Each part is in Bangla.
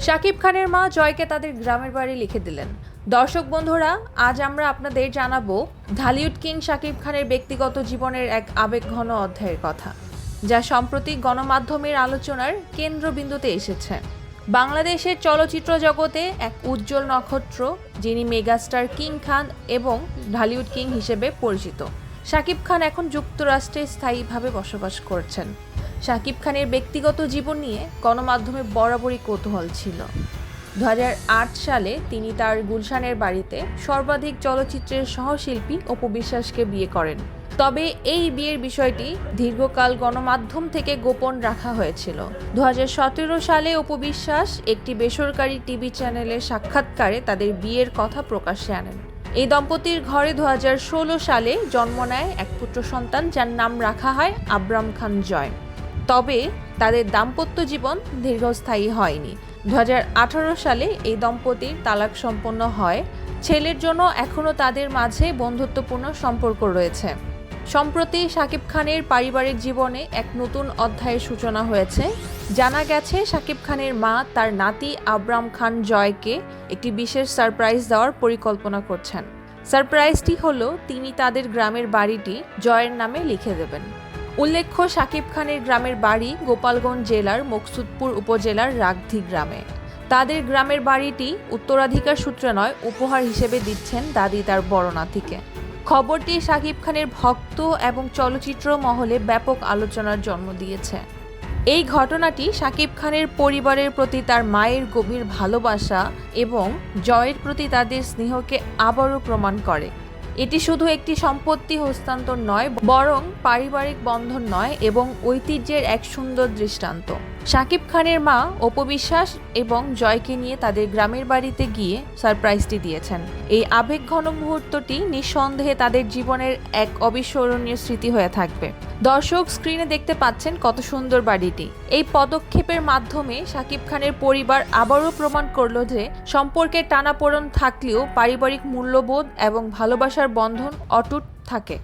শাকিব খানের মা জয়কে তাদের গ্রামের বাড়ি লিখে দিলেন। দর্শক বন্ধুরা, আজ আমরা আপনাদের জানাবো ঢালিউড কিং শাকিব খানের ব্যক্তিগত জীবনের এক আবেগঘন অধ্যায়ের কথা, যা সম্প্রতি গণমাধ্যমের আলোচনার কেন্দ্রবিন্দুতে এসেছে। বাংলাদেশের চলচ্চিত্র জগতে এক উজ্জ্বল নক্ষত্র, যিনি মেগাস্টার কিং খান এবং ঢালিউড কিং হিসেবে পরিচিত। শাকিব খান এখন যুক্তরাষ্ট্রে স্থায়ীভাবে বসবাস করছেন। শাকিব খানের ব্যক্তিগত জীবন নিয়ে গণমাধ্যমে বরাবরই কৌতূহল ছিল। 2008 সালে তিনি তার গুলশানের বাড়িতে সর্বাধিক চলচ্চিত্রের সহশিল্পী অপু বিশ্বাসকে বিয়ে করেন। তবে এই বিয়ের বিষয়টি দীর্ঘকাল গণমাধ্যম থেকে গোপন রাখা হয়েছিল। 2017 সালে অপু বিশ্বাস একটি বেসরকারি টিভি চ্যানেলের সাক্ষাৎকারে তাদের বিয়ের কথা প্রকাশ্যে আনেন। এই দম্পতির ঘরে 2016 সালে জন্ম নেয় এক পুত্র সন্তান, যার নাম রাখা হয় আবরাম খান জয়। তবে তাদের দাম্পত্য জীবন দীর্ঘস্থায়ী হয়নি। 2018 সালে এই দম্পতির তালাক সম্পন্ন হয়। ছেলের জন্য এখনও তাদের মাঝে বন্ধুত্বপূর্ণ সম্পর্ক রয়েছে। সম্প্রতি শাকিব খানের পারিবারিক জীবনে এক নতুন অধ্যায়ের সূচনা হয়েছে। জানা গেছে শাকিব খানের মা তার নাতি আবরাম খান জয়কে একটি বিশেষ সারপ্রাইজ দেওয়ার পরিকল্পনা করছেন। সারপ্রাইজটি হলো তিনি তাদের গ্রামের বাড়িটি জয়ের নামে লিখে দেবেন। উল্লেখ্য, শাকিব খানের গ্রামের বাড়ি গোপালগঞ্জ জেলার মকসুদপুর উপজেলার রাগধি গ্রামে। তাদের গ্রামের বাড়িটি উত্তরাধিকার সূত্রে নয়, উপহার হিসেবে দিচ্ছেন দাদি তার বড় নাতিকে। খবরটি শাকিব খানের ভক্ত এবং চলচ্চিত্র মহলে ব্যাপক আলোচনার জন্ম দিয়েছে। এই ঘটনাটি শাকিব খানের পরিবারের প্রতি তার মায়ের গভীর ভালোবাসা এবং জয়ের প্রতি তাদের স্নেহকে আবারও প্রমাণ করে। এটি শুধু একটি সম্পত্তি হস্তান্তর নয়, বরং পারিবারিক বন্ধন নয় এবং ঐতিহ্যের এক সুন্দর দৃষ্টান্ত। শাকিব খানের মা অপু বিশ্বাস এবং জয়কে নিয়ে তাদের গ্রামের বাড়িতে গিয়ে সারপ্রাইজটি দিয়েছেন। এই আবেগঘন মুহূর্তটি নিঃসন্দেহে তাদের জীবনের এক অবিস্মরণীয় স্মৃতি হয়ে থাকবে। দর্শক, স্ক্রিনে দেখতে পাচ্ছেন কত সুন্দর বাড়িটি। এই পদক্ষেপের মাধ্যমে শাকিব খানের পরিবার আবারও প্রমাণ করল যে সম্পর্কের টানাপোড়েন থাকলেও পারিবারিক মূল্যবোধ এবং ভালোবাসার বন্ধন অটুট থাকে।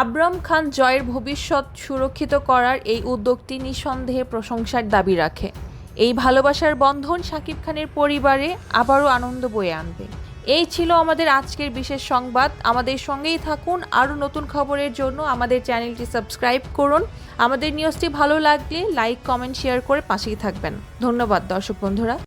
আবরাম খান জয়ের ভবিষ্যৎ সুরক্ষিত করার এই উদ্যোগটি নিঃসন্দেহে প্রশংসার দাবি রাখে। এই ভালোবাসার বন্ধন শাকিব খানের পরিবারে আবারও আনন্দ বয়ে আনবে। এই ছিল আমাদের আজকের বিশেষ সংবাদ। আমাদের সঙ্গেই থাকুন। আরও নতুন খবরের জন্য আমাদের চ্যানেলটি সাবস্ক্রাইব করুন। আমাদের নিউজটি ভালো লাগলে লাইক, কমেন্ট, শেয়ার করে পাশেই থাকবেন। ধন্যবাদ দর্শক বন্ধুরা।